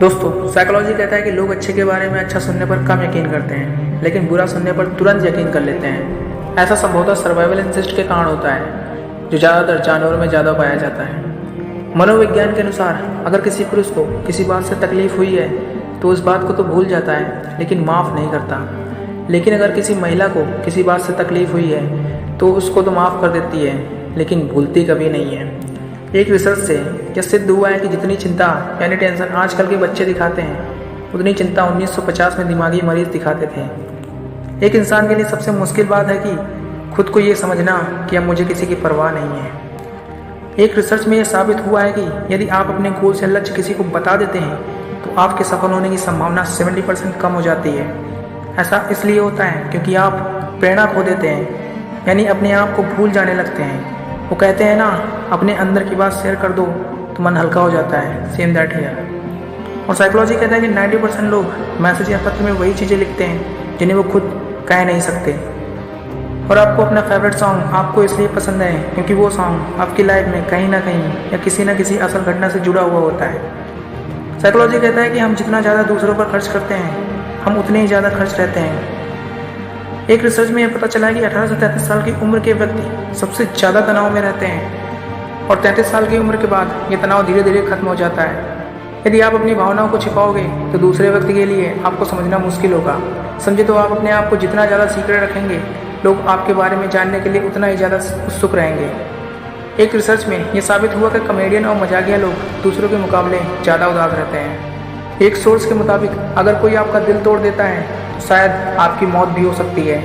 दोस्तों, साइकोलॉजी कहता है कि लोग अच्छे के बारे में अच्छा सुनने पर कम यकीन करते हैं, लेकिन बुरा सुनने पर तुरंत यकीन कर लेते हैं। ऐसा संभवतः सर्वाइवल इंस्टिंक्ट के कारण होता है, जो ज़्यादातर जानवरों में ज़्यादा पाया जाता है। मनोविज्ञान के अनुसार अगर किसी पुरुष को किसी बात से तकलीफ हुई है तो उस बात को तो भूल जाता है, लेकिन माफ़ नहीं करता। लेकिन अगर किसी महिला को किसी बात से तकलीफ हुई है तो उसको तो माफ़ कर देती है, लेकिन भूलती कभी नहीं है। एक रिसर्च से यह सिद्ध हुआ है कि जितनी चिंता यानी टेंशन आजकल के बच्चे दिखाते हैं, उतनी चिंता 1950 में दिमागी मरीज दिखाते थे। एक इंसान के लिए सबसे मुश्किल बात है कि खुद को ये समझना कि अब मुझे किसी की परवाह नहीं है। एक रिसर्च में यह साबित हुआ है कि यदि आप अपने गोल से लक्ष्य किसी को बता देते हैं तो आपके सफल होने की संभावना 70% कम हो जाती है। ऐसा इसलिए होता है क्योंकि आप प्रेरणा खो देते हैं, यानी अपने आप को भूल जाने लगते हैं। वो कहते हैं ना, अपने अंदर की बात शेयर कर दो तो मन हल्का हो जाता है। Same that here. और साइकोलॉजी कहता है कि 90% लोग मैसेज या पत्र में वही चीज़ें लिखते हैं जिन्हें वो खुद कह नहीं सकते। और आपको अपना फेवरेट सॉन्ग आपको इसलिए पसंद है क्योंकि वो सॉन्ग आपकी लाइफ में कहीं ना कहीं या किसी न किसी असल घटना से जुड़ा हुआ होता है। साइकोलॉजी कहता है कि हम जितना ज़्यादा दूसरों पर खर्च करते हैं, हम उतने ही ज़्यादा खर्च रहते हैं। एक रिसर्च में यह पता चला है कि 18 से 33 साल की उम्र के व्यक्ति सबसे ज़्यादा तनाव में रहते हैं, और 33 साल की उम्र के बाद ये तनाव धीरे धीरे खत्म हो जाता है। यदि आप अपनी भावनाओं को छिपाओगे तो दूसरे व्यक्ति के लिए आपको समझना मुश्किल होगा। समझे तो आप अपने आप को जितना ज़्यादा सीक्रेट रखेंगे, लोग आपके बारे में जानने के लिए उतना ही ज़्यादा उत्सुक रहेंगे। एक रिसर्च में यह साबित हुआ कि कॉमेडियन और मजाकिया लोग दूसरों के मुकाबले ज़्यादा उदास रहते हैं। एक सोर्स के मुताबिक अगर कोई आपका दिल तोड़ देता है तो शायद आपकी मौत भी हो सकती है,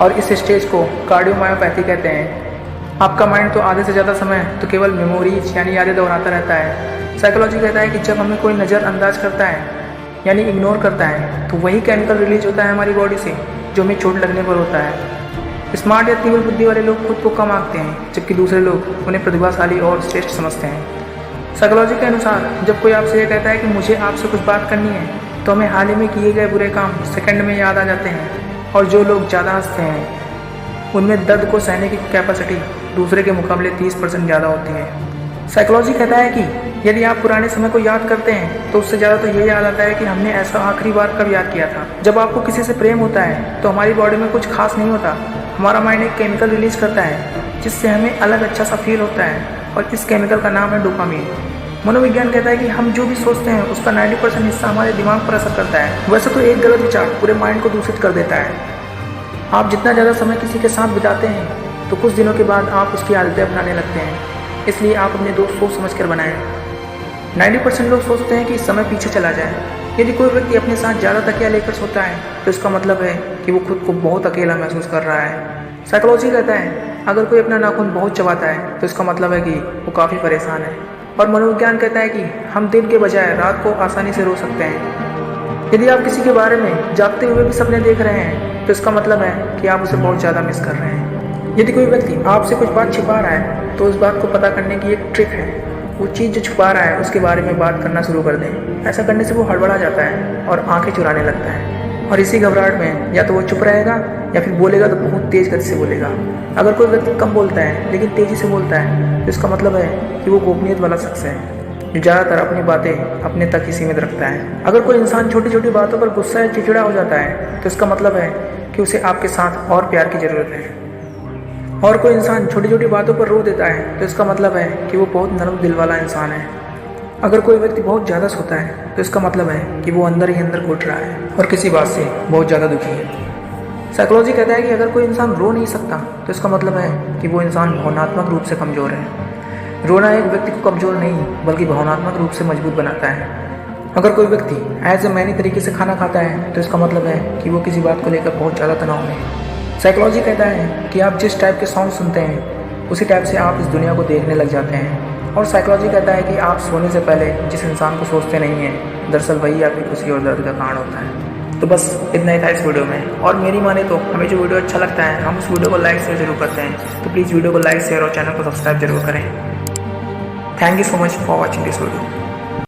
और इस स्टेज को कार्डियोमायोपैथी कहते हैं। आपका माइंड तो आधे से ज़्यादा समय तो केवल मेमोरीज यानी यादें दोहराता रहता है। साइकोलॉजी कहता है कि जब हमें कोई नज़रअंदाज करता है यानी इग्नोर करता है तो वही केमिकल रिलीज होता है हमारी बॉडी से जो हमें चोट लगने पर होता है। स्मार्ट या तीव्र बुद्धि वाले लोग खुद को कम आंकते हैं, जबकि दूसरे लोग उन्हें प्रतिभाशाली और श्रेष्ठ समझते हैं। साइकोलॉजी के अनुसार जब कोई आपसे ये कहता है कि मुझे आपसे कुछ बात करनी है, तो हमें हाल ही में किए गए बुरे काम सेकंड में याद आ जाते हैं। और जो लोग ज़्यादा हंसते हैं उनमें दर्द को सहने की कैपेसिटी दूसरे के मुकाबले 30% ज़्यादा होती है। साइकोलॉजी कहता है कि यदि आप पुराने समय को याद करते हैं तो उससे ज़्यादा तो ये याद आता है कि हमने ऐसा आखिरी बार कब याद किया था। जब आपको किसी से प्रेम होता है तो हमारी बॉडी में कुछ खास नहीं होता, हमारा माइंड एक केमिकल रिलीज करता है जिससे हमें अलग अच्छा सा फील होता है, और इस केमिकल का नाम है डोपामीन। मनोविज्ञान कहता है कि हम जो भी सोचते हैं उसका 90% हिस्सा हमारे दिमाग पर असर करता है। वैसे तो एक गलत विचार पूरे माइंड को दूषित कर देता है। आप जितना ज़्यादा समय किसी के साथ बिताते हैं तो कुछ दिनों के बाद आप उसकी आदतें अपनाने लगते हैं, इसलिए आप अपने दोस्त सोच समझ कर बनाएं। 90% लोग सोचते हैं कि समय पीछे चला जाए। यदि कोई व्यक्ति अपने साथ ज़्यादा तकिया लेकर सोता है तो इसका मतलब है कि वो खुद को बहुत अकेला महसूस कर रहा है। साइकोलॉजी कहता है अगर कोई अपना नाखून बहुत चबाता है तो इसका मतलब है कि वो काफ़ी परेशान है। और मनोविज्ञान कहता है कि हम दिन के बजाय रात को आसानी से रो सकते हैं। यदि आप किसी के बारे में जागते हुए भी सपने देख रहे हैं तो इसका मतलब है कि आप उसे बहुत ज़्यादा मिस कर रहे हैं। यदि कोई व्यक्ति आपसे कुछ बात छिपा रहा है तो उस बात को पता करने की एक ट्रिक है, वो चीज़ जो छुपा रहा है उसके बारे में बात करना शुरू कर दें। ऐसा करने से वो हड़बड़ा जाता है और आंखें चुराने लगता है, और इसी घबराहट में या तो वो चुप रहेगा या फिर बोलेगा तो बहुत तेज़ गति से बोलेगा। अगर कोई व्यक्ति कम बोलता है लेकिन तेज़ी से बोलता है तो इसका मतलब है कि वो गोपनीयता वाला शख्स है जो ज़्यादातर अपनी बातें अपने तक ही सीमित रखता है। अगर कोई इंसान छोटी छोटी बातों पर गुस्सा या चिड़चिड़ा हो जाता है तो इसका मतलब है कि उसे आपके साथ और प्यार की ज़रूरत है। और कोई इंसान छोटी छोटी बातों पर रो देता है तो इसका मतलब है कि वो बहुत नरम दिल वाला इंसान है। अगर कोई व्यक्ति बहुत ज़्यादा सोता है तो इसका मतलब है कि वो अंदर ही अंदर घुट रहा है और किसी बात से बहुत ज़्यादा दुखी है। साइकोलॉजी कहता है कि अगर कोई इंसान रो नहीं सकता तो इसका मतलब है कि वो इंसान भावनात्मक रूप से कमज़ोर है। रोना एक व्यक्ति को कमज़ोर नहीं बल्कि भावनात्मक रूप से मजबूत बनाता है। अगर कोई व्यक्ति ऐसे मैनी तरीके से खाना खाता है तो इसका मतलब है कि वो किसी बात को लेकर बहुत ज़्यादा तनाव में है। साइकोलॉजी कहता है कि आप जिस टाइप के सॉन्ग सुनते हैं उसी टाइप से आप इस दुनिया को देखने लग जाते हैं। और साइकोलॉजी कहता है कि आप सोने से पहले जिस इंसान को सोचते नहीं हैं, दरअसल वही आपकी खुशी और दर्द का कारण होता है। तो बस इतना ही था इस वीडियो में। और मेरी माने तो हमें जो वीडियो अच्छा लगता है हम उस वीडियो को लाइक शेयर जरूर करते हैं, तो प्लीज़ वीडियो को लाइक शेयर और चैनल को सब्सक्राइब जरूर करें। Thank you so much for watching this video.